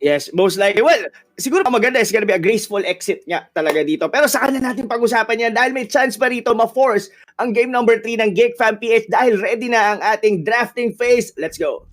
Yes, most likely. Well, siguro maganda is gonna be a graceful exit niya talaga dito. Pero saka na natin pag-usapan yan dahil may chance pa rito ma-force ang game number 3 ng GEEK FAM PH dahil ready na ang ating drafting phase. Let's go!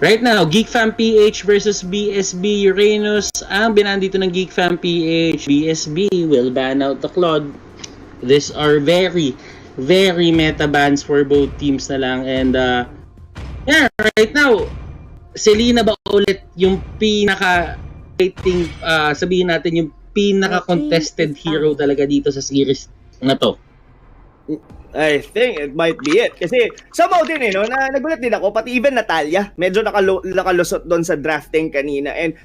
Right now, GEEK FAM PH versus BSB Uranus. Ang binan dito ng GEEK FAM PH. BSB will ban out the Claude. These are very meta bans for both teams na lang. And yeah, right now, Selena ba ulit yung pinaka-rating, sabihin natin yung pinaka-contested hero talaga dito sa series na to? I think it might be it. Kasi somehow din na nagulat din ako, pati even Natalia, medyo nakalusot doon sa drafting kanina. And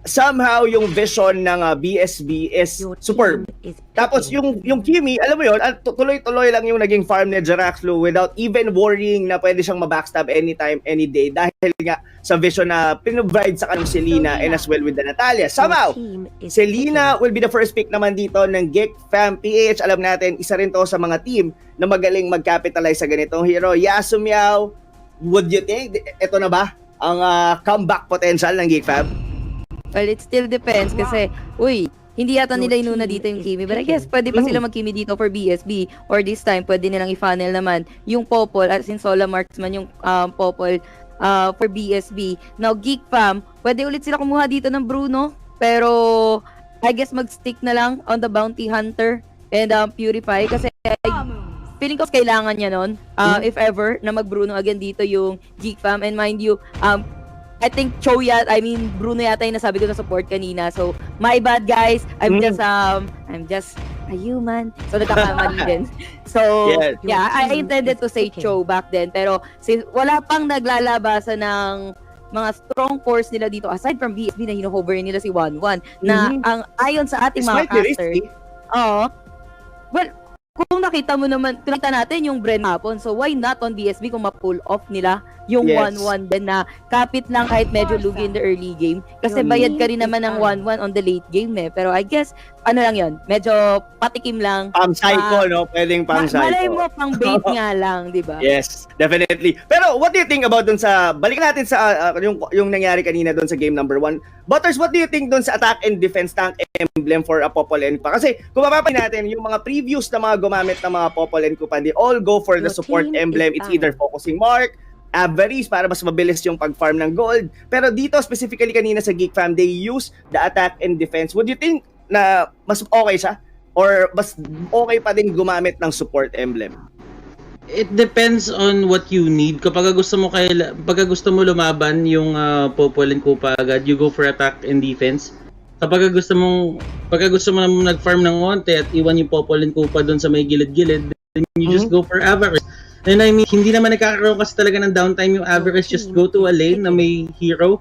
somehow yung vision ng BSB is superb. Tapos yung Kimi, alam mo yun, tuloy-tuloy lang yung naging farm ni Jaraxlo without even worrying na pwede siyang mabackstab anytime, any day dahil nga sa vision na pinrovide sa kanyang Selena and as well with the Natalia. Somehow, Selena will be the first pick naman dito ng GEEK FAM PH. Alam natin, isa rin to sa mga team na magaling mag-capitalize sa ganitong hero. Yasumiao, would you think, ito na ba ang comeback potential ng GEEK FAM? Well, it still depends kasi, hindi yata nila inuna dito yung Kimi. But I guess, pwede pa sila mag-Kimi dito for BSB. Or this time, pwede nilang i-funnel naman yung Popol, as in Sola Marksman, yung Popol for BSB. Now, GEEK FAM, pwede ulit sila kumuha dito ng Bruno. Pero, I guess mag-stick na lang on the Bounty Hunter and Purify. Kasi, feeling ko kailangan niya nun. If ever, na mag-Bruno again dito yung GEEK FAM. And mind you, I think Bruno yata yung nasabi ko na support kanina. So, my bad guys. I'm just a human. So, nagkakamali din. So, yeah, I intended to say Cho back then. Pero, since wala pang naglalabasan ng mga strong force nila dito, aside from BSB na hino-hover nila si 1-1, na ang ayon sa ating mga caster, well, kung nakita natin yung Bren hapon, so why not on BSB kung ma-pull off nila yung 1-1 din na kapit lang kahit medyo lugi in the early game. Kasi bayad ka rin naman ng 1-1 on the late game pero I guess, lang yun, medyo patikim lang. Pang-psycho, no? Pwedeng pang-psycho. Malay mo, pang-bait nga lang, di ba? Yes, definitely. Pero what do you think about dun sa, balikan natin sa yung nangyari kanina dun sa game number 1. Butters, what do you think dun sa attack and defense tank emblem for a Popol and pa? Kasi kung mapapansin natin, yung mga previews na mga gumamit ng mga Popol and Kupa, they all go for the support emblem. It's either focusing mark, avarice para mas mabilis yung pag-farm ng gold. Pero dito, specifically kanina sa GEEK FAM, they use the attack and defense. Would you think na mas okay siya? Or mas okay pa din gumamit ng support emblem? It depends on what you need. Kapag gusto mo lumaban yung Popol and Kupa agad, you go for attack and defense. Kapag gusto mo nag-farm ng konti at iwan yung Popol and Kupa doon sa may gilid-gilid, then you just go for avarice. And I mean, hindi naman nagkakaroon kasi talaga ng downtime yung avarice. Just go to a lane na may hero,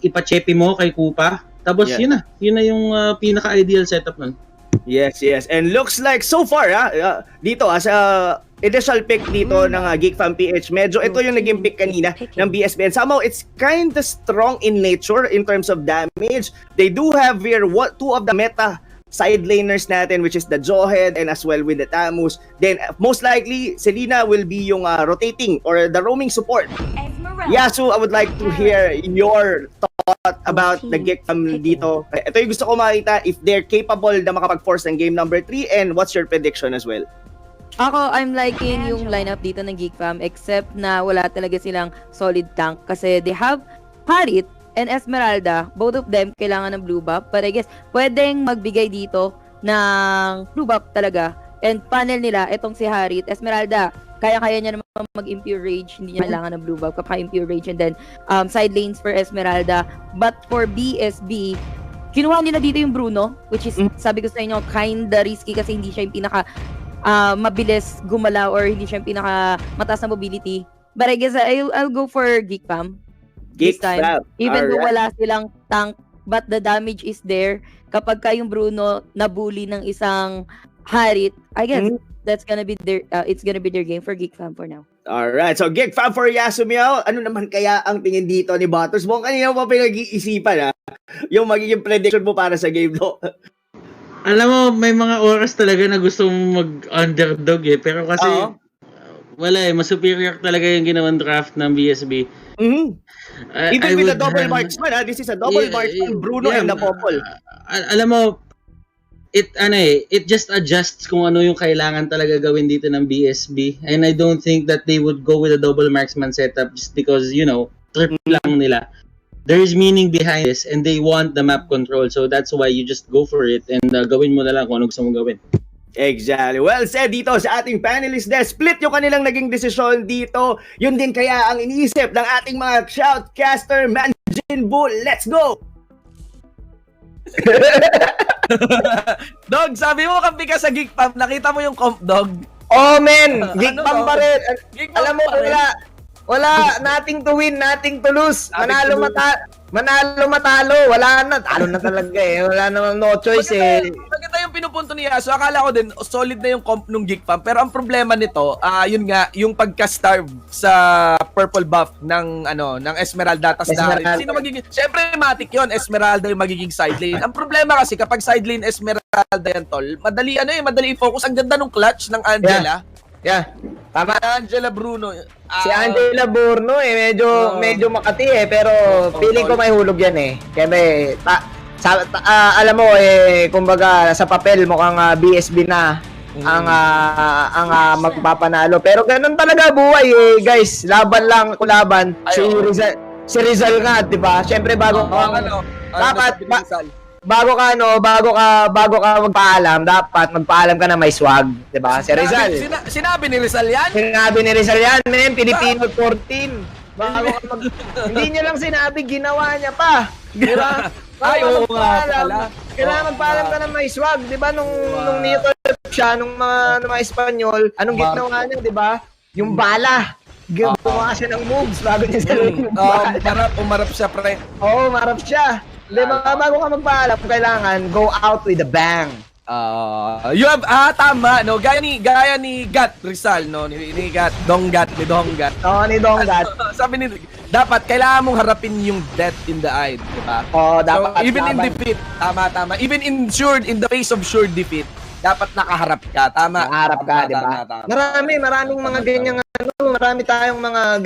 ipachepe mo kay Kupa, tapos yun na yung pinaka-ideal setup nun. Yes. And looks like so far, dito as a initial pick dito ng GEEK FAM PH, medyo ito yung naging pick kanina ng BSB. And somehow, it's kind of strong in nature in terms of damage. They do have here two of the meta side laners natin, which is the Jawhead and as well with the Tamus. Then, most likely, Selena will be yung rotating or the roaming support. Yasu, I would like to hear your thought about the GEEK FAM dito. Ito yung gusto ko makita if they're capable na makapag-force ng game number 3, and what's your prediction as well? Ako, I'm liking yung lineup dito ng GEEK FAM except na wala talaga silang solid tank kasi they have Harit and Esmeralda. Both of them kailangan ng blue buff, but I guess pwedeng magbigay dito ng blue buff talaga. And panel nila, itong si Harit, Esmeralda, kaya-kaya niya naman mag-impure rage, hindi niya kailangan ng blue buff, kapaka-impure rage, and then side lanes for Esmeralda. But for BSB, kinuha nila dito yung Bruno, which is, sabi ko sa inyo, kinda risky kasi hindi siya yung pinaka mabilis gumalaw or hindi siya yung pinaka mataas na mobility. But I guess I'll go for GEEK FAM this time. Even though wala silang tank, but the damage is there. Kapag yung Bruno nabully ng isang Harit, I guess that's gonna be it's gonna be their game for GEEK FAM for now. Alright, so GEEK FAM for Yasumiao. Ano naman kaya ang tingin dito ni Butters? Kanina mo pinag-iisipan yung magiging prediction mo para sa game, no? Alam mo, may mga oras talaga na gusto mong mag-underdog eh. Pero kasi, Oo. wala eh. Mas superior talaga yung ginawang draft ng BSB. Mhm. Even I with the would, double marksman, this is a double marksman, Bruno and the Popol. Alam mo, it just adjusts kung ano yung kailangan talaga gawin dito ng BSB. And I don't think that they would go with a double marksman setup just because, trip lang nila. There is meaning behind this and they want the map control. So that's why you just go for it and gawin mo na lang kung ano gusto mong gawin. Exactly. Well said dito sa ating panelist there. Split yung kanilang naging desisyon dito. Yun din kaya ang iniisip ng ating mga shoutcaster, Manjin Bull. Let's go! Dog, sabi mo kampi ka sa Geek Fam, nakita mo yung comp, Dog? Oh, men! Geek Ano Fam to? pa rin. Geek Fam Alam mo, pa rin. wala, nothing to win, nothing to lose. Nothing to lose. Manalo, matalo. Wala na. Talo na talaga eh. Wala na, no choice eh. Maganda yung pinupunto niya. So akala ko din, solid na yung comp nung Geek Fam. Pero ang problema nito, yun nga, yung pagka-starve sa purple buff ng Esmeralda. Tas na, Esmeralda. sino magiging, syempre matic yun, Esmeralda yung magiging side lane. Ang problema kasi kapag side lane Esmeralda yan, tol, madali focus. Ang ganda nung clutch ng Angela. Yeah. Tama. Angela Bruno. Si Angela Burno eh, medyo makati eh, pero feeling ko may hulog yan eh. Kaya alam mo eh, kumbaga sa papel mukhang BSB na ang magpapanalo. Pero ganun talaga buhay eh, guys. Laban lang, kulaban. Si Rizal nga, 'di ba? Syempre bago bago ka magpaalam, dapat magpaalam ka na may swag, 'di ba? Si Rizal. Sinabi ni Rizal yan? Sinabi ni Rizal yan, men, Pilipino 14. Hindi niya lang sinabi, ginawa niya pa. Di ba? Ay, oo nga pala. Kailangan magpaalam ka na may swag, di ba? Nung nito siya, nung mga Espanyol, anong ginawa niya, di ba? Yung bala. Gumawa siya ng moves bago niya sabihin yung bala. Umarap siya, pre. Oo, marap siya. Di ba? Bago ka magpaalam, kailangan go out with a bang. You have tama no, gaya ni Gat Rizal no, ni Gat Donggat. Oo, ni Donggat. Sabi ni dapat kailangan mong harapin yung death in the eye, di ba? Oo, dapat. So, even in laban. defeat, tama. Even in the face of sure defeat, dapat nakaharap ka, tama. Nakaharap ka, di ba? Maraming mga ganyang marami tayong mga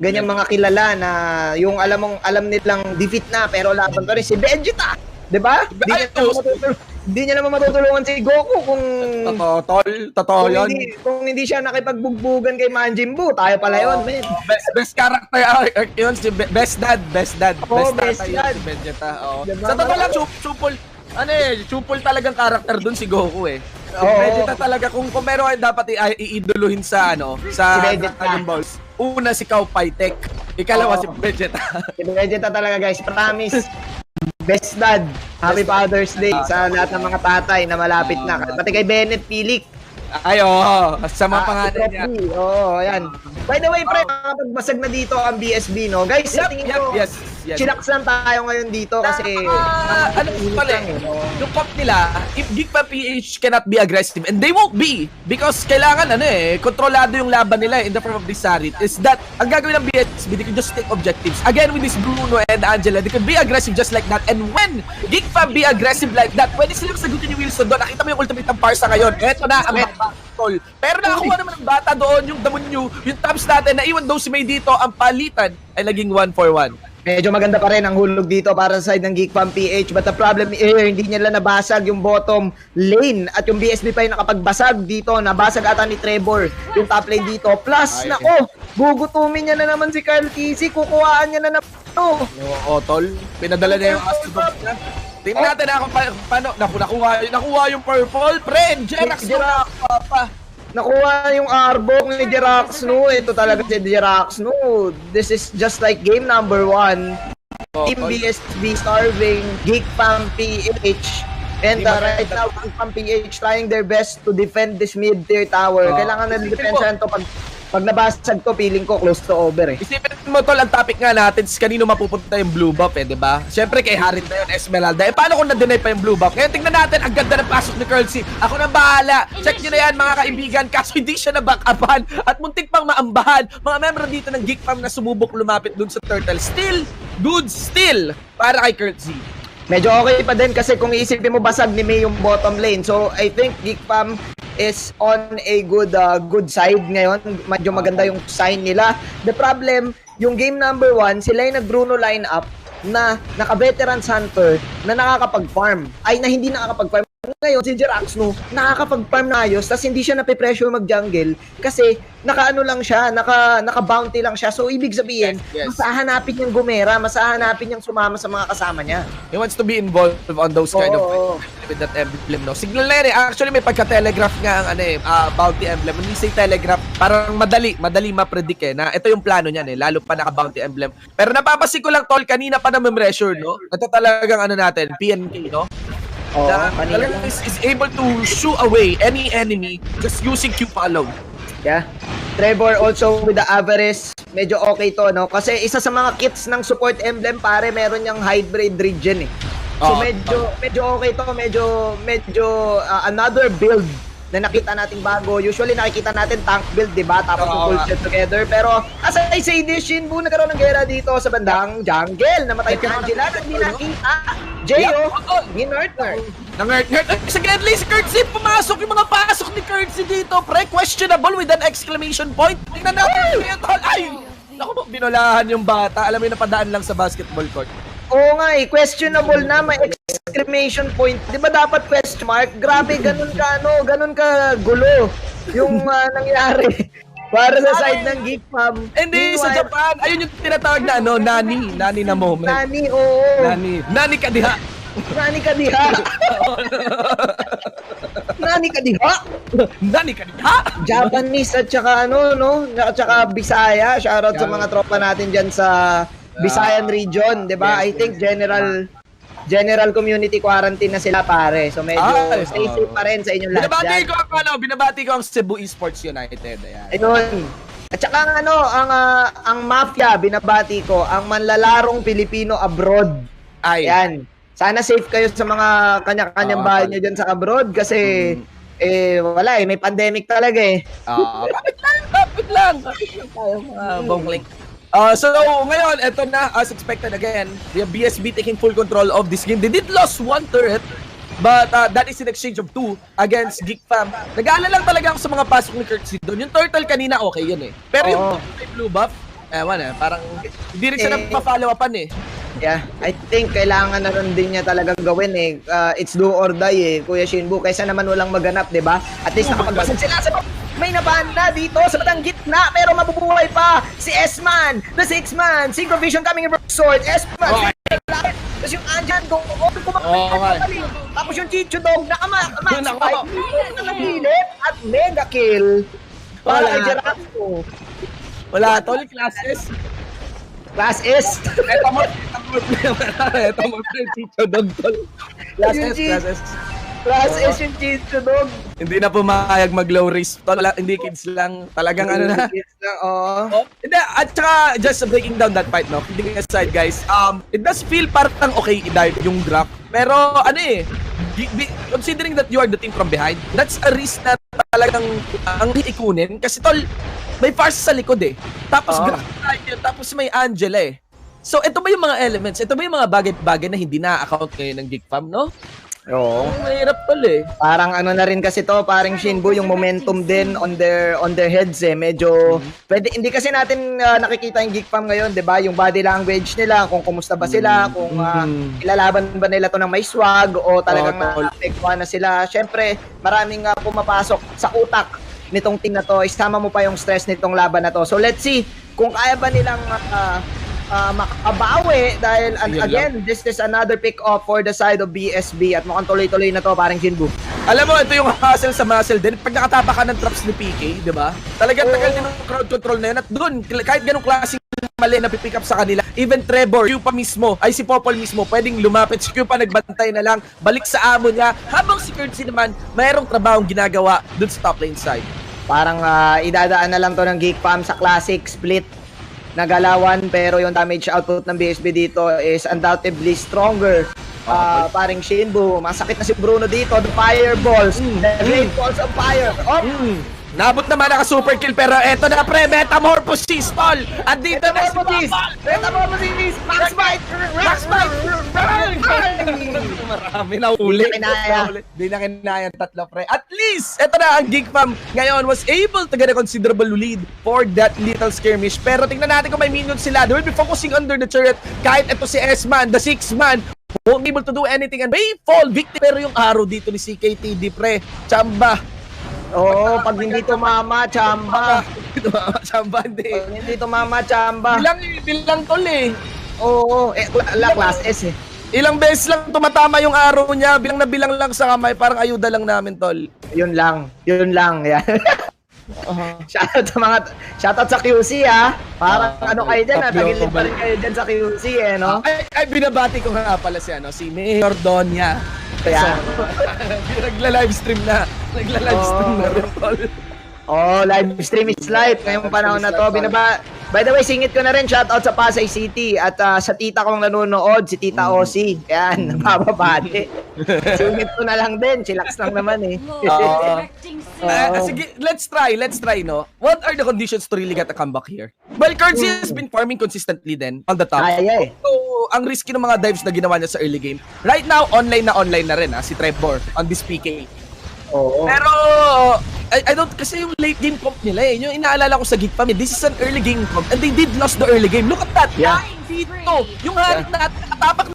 ganyang mga kilala na yung alam nilang defeat na pero laban pa rin si Vegeta, 'di ba? Hindi niya naman matutulungan si Goku kung Totoo yun. Kung hindi siya nakipagbugbugan kay Majin Buu, tayo pala yun, men. Best character arc yun, si best dad. Best dad. Yun, si Vegeta. Diba? Sa totoo lang, supol talagang character dun si Goku eh. Si Vegeta talaga, kung meron ay dapat iiduluhin sa Si Vegeta. Dragon Balls. Una si Cow Tech, ikalawa si Vegeta. Si Vegeta talaga, guys, promise. Best dad. Happy Father's Day sa lahat ng mga tatay na malapit na. Pati kay Bennett Pilik. Ay, sa mga pangalan niya. Oo, ayan. By the way, pre, makapagbasag na dito ang BSB, no? Guys, sa tingin ko, Yes. chillax lang tayo ngayon dito kasi... ano pala yung pop nila, if Geek Fan PH cannot be aggressive, and they won't be, because kailangan kontrolado yung laban nila in the form of this Sarit, is that, ang gagawin ng BSB, they can just take objectives. Again, with this Bruno and Angela, they can be aggressive just like that, and when Geek Fan be aggressive like that, pwede silang sagutin ni Wilson doon. Nakita mo yung ultimate ng Parsa ngayon. Eto na ang tol. Pero nakakuha naman ng bata doon, yung Damunyo, yung tabs natin, na iwan daw si May dito, ang palitan ay naging 1-for-1. Medyo maganda pa rin ang hulog dito para sa side ng Geek Fan PH, but the problem here, hindi nila nabasag yung bottom lane at yung BSB pa yung nakapagbasag dito. Nabasag ata ni Trevor yung top lane dito. Plus, nako, gugutumin niya na naman si Kyle Kisi, kukuhaan niya na to. Oo, tol. Pinadala niya yung Astro Box niya. Tingnan natin ako paano. Nakuha yung purple. Pre, Jerax pa. Nakuha yung Arbok ni Jerax, no? Ito talaga si Jerax, no? This is just like game number 1. Team BSB starving, Geek Fan PH. And right now, Geek Fan PH trying their best to defend this mid-tier tower. Kailangan na defensan to pag nabasag to, feeling ko close to over eh. Isipin mo tol, ang topic nga natin is kanino mapupunta yung blue buff diba? Siyempre kay Harit na yun, Esmeralda. Paano kung na-deny pa yung blue buff? Ngayon tingnan natin, ang ganda ng pasok ni Curlsy. Ako nang bahala. Check nyo na yan mga kaibigan, kaso hindi siya na-backupan at muntik pang maambahan. Mga member dito ng Geek Fam na sumubok lumapit dun sa turtle. Still, para kay Curlsy. medyo okay pa din kasi kung iisipin mo basag ni May yung bottom lane. So I think Geek Fam is on a good side ngayon. Medyo maganda yung sign nila. The problem, yung game number 1, sila yung nag-Bruno lineup na naka-veterans hunter na nakakapag-farm. Ay, na hindi nakakapag-farm. Ngayon, si Jeraxno, nakakapag-farm na ayos, tas hindi siya nape-pressure mag-jungle kasi naka-ano lang siya, naka-bounty lang siya. So, ibig sabihin, Yes. mas hahanapin niyang gumera, mas hahanapin niyang sumama sa mga kasama niya. He wants to be involved on those kind of with that emblem, no? Signal na yan eh. Actually, may pagka-telegraph nga ang bounty emblem. When we say telegraph, parang madali ma-predict eh, na ito yung plano niyan eh, lalo pa naka-bounty emblem. Pero napapasin ko lang, tol, kanina pa na measure, no? Ito talagang natin, PNK, no? Kanina Is able to shoo away any enemy just using Q alone. Yeah. Trevor also with the Avarice, medyo okay to, no? Kasi isa sa mga kits ng support emblem, pare, meron niyang hybrid region eh. So medyo okay to, medyo another build na nakita nating bago. Usually nakikita natin tank build, 'di ba? Tapos full set together. Pero as I say this, Shinbu nagkaroon ng gera dito sa bandang jungle. Namatay si Angela, hindi nakita. Jayo, Ginartner. Nangert. Secondly, si Kurtzy, pumasok yung mga pasok ni Kurtzy dito, pre. Questionable with an exclamation point. Tingnan natin yung tol. Ay! Naku mo, binulahan yung bata. Alam mo yung napadaan lang sa basketball court. Oo nga eh, questionable na, may exclamation point. Di ba dapat question mark? Grabe, ganun ka gulo yung nangyari para sa side ng Geek Fam. Hindi, sa Japan, ayun yung tinatawag na nani na moment. Nani, oo. Nani ka diha. Nani ka diha. Nani ka diha. Nani ka diha. Japanese at saka at saka Bisaya. Shoutout sa mga tropa natin dyan sa Visayan region, 'di ba? I think general community quarantine na sila, pare. So medyo stay safe pa rin sa inyong lahat. Binabati ko ang Cebu Esports United. Ayan. Ayun. At saka ang mafia, binabati ko, ang manlalarong Pilipino abroad. Ayan. Sana safe kayo sa mga kanya-kanyang bahay nyo dyan sa abroad kasi wala may pandemic talaga eh. Kapit lang tayo mga bongling. So ngayon, eto na, as expected again, the BSB taking full control of this game. They did lose one turret, but that is in exchange of 2 against Geek Fam. Nag-aalala lang talaga ako sa mga pasok ni Kurtzy doon. Yung turtle kanina, okay yun eh. Pero yung blue buff, parang hindi rin siya nagpa-follow upan eh. Yeah, I think kailangan na rin din niya talagang gawin eh. It's do or die eh, Kuya Shinbu. Kaysa naman walang maganap, di ba? At least nakapagbasag sila sa may nabanda dito sa batang gitna pero mabubuhay pa si S-Man, the 6-man, Synchro Vision coming in from sword, S-Man, tapos yung Anjan tapos yung Chicho Dog nakamaxify at mega kill para kay Jeraxno. Wala, tol, classes. Class S. Eto mo yung Chicho Dog, tol. Class S. Class S yung Chicho Dog. Hindi na pumayag mag-low risk. Tol, hindi kids lang. Talagang na. Kids lang, oo. Hindi, at saka, just breaking down that fight, no? Kidding aside, guys. It does feel parang okay i-dive yung drop. Pero, considering that you are the team from behind, that's a risk na talagang ang ikunin. Kasi, tol, may Farsa sa likod eh. Tapos, drop tayo, tapos may Angela eh. So, ito ba yung mga elements? Ito ba yung mga bagay-bagay na hindi na-account ngayon ng Geek Fam, no? Oo. Mahirap tol eh. Parang na rin kasi to, parang Shinbu, yung momentum din on their heads eh. Medyo pwede, hindi kasi natin nakikita yung Geek Fam ngayon, 'di ba? Yung body language nila, kung kumusta ba sila, kung ilalaban ba nila to ng may swag o talagang na-apektuhan na sila. Syempre, maraming pumapasok sa utak nitong team na to. Isama mo pa yung stress nitong laban na to. So let's see kung kaya ba nilang makabawi dahil again, this is another pick-off for the side of BSB at mukhang tuloy-tuloy na to, parang Jinbu. Alam mo, ito yung hustle sa muscle din. Pag nakatapa ka ng traps ni PK, di ba? Talagang tagal din ng crowd control na yun. At doon, kahit ganong klaseng mali na pipick up sa kanila, even Trevor, Q pa mismo, ay si Popol mismo, pwedeng lumapit. Si Q pa nagbantay na lang, balik sa amo niya. Habang si Kurtzy naman, mayroong trabahong ginagawa doon sa top lane side. Parang idadaan na lang to ng Geek Fam sa classic split na galawan, pero yung damage output ng BSB dito is undoubtedly stronger. Paring Shinbu, masakit na si Bruno dito, the fireballs, the great balls of fire. Nabot naman naka-super kill pero eto na pre, Metamorphosis, tol! At dito na si Papal! Metamorphosis! Max Bite! Max Bite! Marami na uli. Di na kinaya. Di na kinaya ang tatlo, pre. At least, eto na ang GEEK Fam ngayon was able to get a considerable lead for that little skirmish. Pero tingnan natin kung may minions sila. They will be focusing under the turret. Kahit ito si S-Man, the 6-man, won't be able to do anything and may fall victim. Pero yung arrow dito ni CKTD, pre, chamba. Oo, pag hindi tumama, chamba. Chamba, hindi. Pag hindi tumama, chamba. Bilang tol eh. Oo, class S eh. Ilang beses lang tumatama yung arrow niya, bilang na bilang lang sa kamay, parang ayuda lang namin, tol. Yun lang, yan. Shoutout sa QC ha. Parang ano kayo dyan ha, tagilid pa rin kayo dyan sa QC eh, no? Ay, binabati ko nga pala si Mayor Donya. Kaya, Nagla-livestream na. Nagla-livestream na rin, tol. live stream is live ngayong panahon na to. By the way, singit ko na rin, shoutout sa Pasay City at sa tita kong nanonood, si Tita Osi. Yan, nababati. Singit ko na lang din, chillax lang naman eh. Sige, let's try, no? What are the conditions to really get a comeback here? Well, Currency has been farming consistently then on the top. Ay. So, ang risky ng mga dives na ginawa niya sa early game. Right now, online na rin si Trevor on this PK. Oo. Pero, I don't, kasi yung late game comp nila eh. Yung inaalala ko sa GEEK Fam, this is an early game comp and they did lost the early game. Look at that! Yeah. Dito, yung harit na nakatapak ng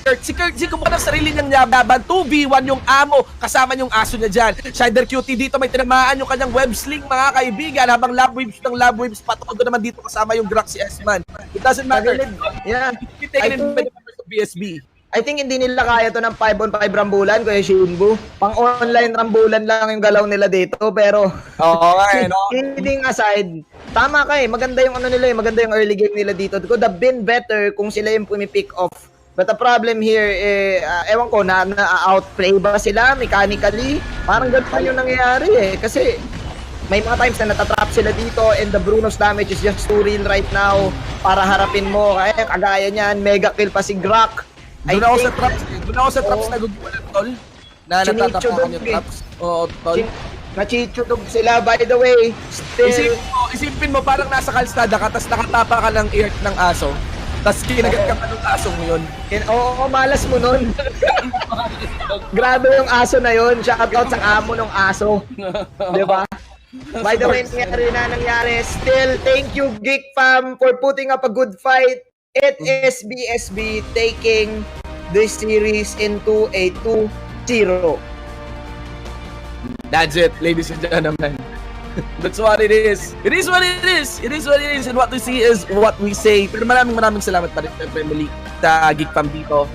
Earth. Si Curtsy kumuha ng sarili niyang yaban. 2v1 yung amo, kasama yung aso niya dyan. Shider Cutie dito, may tinamaan yung kanyang web sling, mga kaibigan. Habang lab waves, patodo naman dito kasama yung Grax si S-Man. It doesn't matter. Yeah. Be taken in by the members of BSB. I think hindi nila kaya to ng 5-on-5 rambulan, Kuya Shinbu. Pang-online rambulan lang yung galaw nila dito, pero Oo nga eh, no? kidding aside, tama ka eh, maganda yung ano nila eh, maganda yung early game nila dito. Could have been better kung sila yung pumipick off. But the problem here, ewan ko, na-outplay ba sila mechanically? Parang ganun yung nangyayari eh, kasi may mga times na natatrap sila dito and the Bruno's damage is just too real right now para harapin mo. Kagaya niyan, mega kill pa si Grak. Doon ako sa traps nagugulan, tol. Na natatapakan yung traps. Oo, tol. Nachichutog sila, by the way. Still, Isipin mo, parang nasa kalsada ka, tapos nakatapa ka ng earth ng aso. Tapos kinagat ka pa ng asong yun. Oo, malas mo nun. Grabe yung aso na yun. Shoutout sa amo ng aso. Diba? By the way, nangyari. Still, thank you, GEEK Fam, for putting up a good fight. It is BSB taking this series into a 2-0. That's it, ladies and gentlemen. That's what it is. It is what it is. It is what it is. And what we see is what we say. Pero maraming salamat pa rin sa family sa GEEK Fam dito.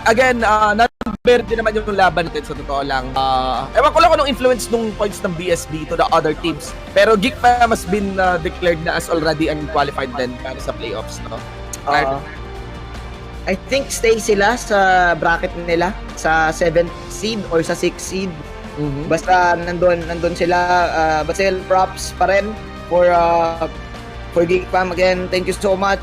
Again, number din naman yung laban natin sa totoo lang. Ewan ko lang kung anong influence nung points ng BSB to the other teams. Pero GEEK Fam has been declared na as already unqualified din para sa playoffs, no? I think stay sila sa bracket nila sa 7th seed or sa 6th seed. Basta nandun sila, but still props pa rin for GEEK Fam. Again, thank you so much.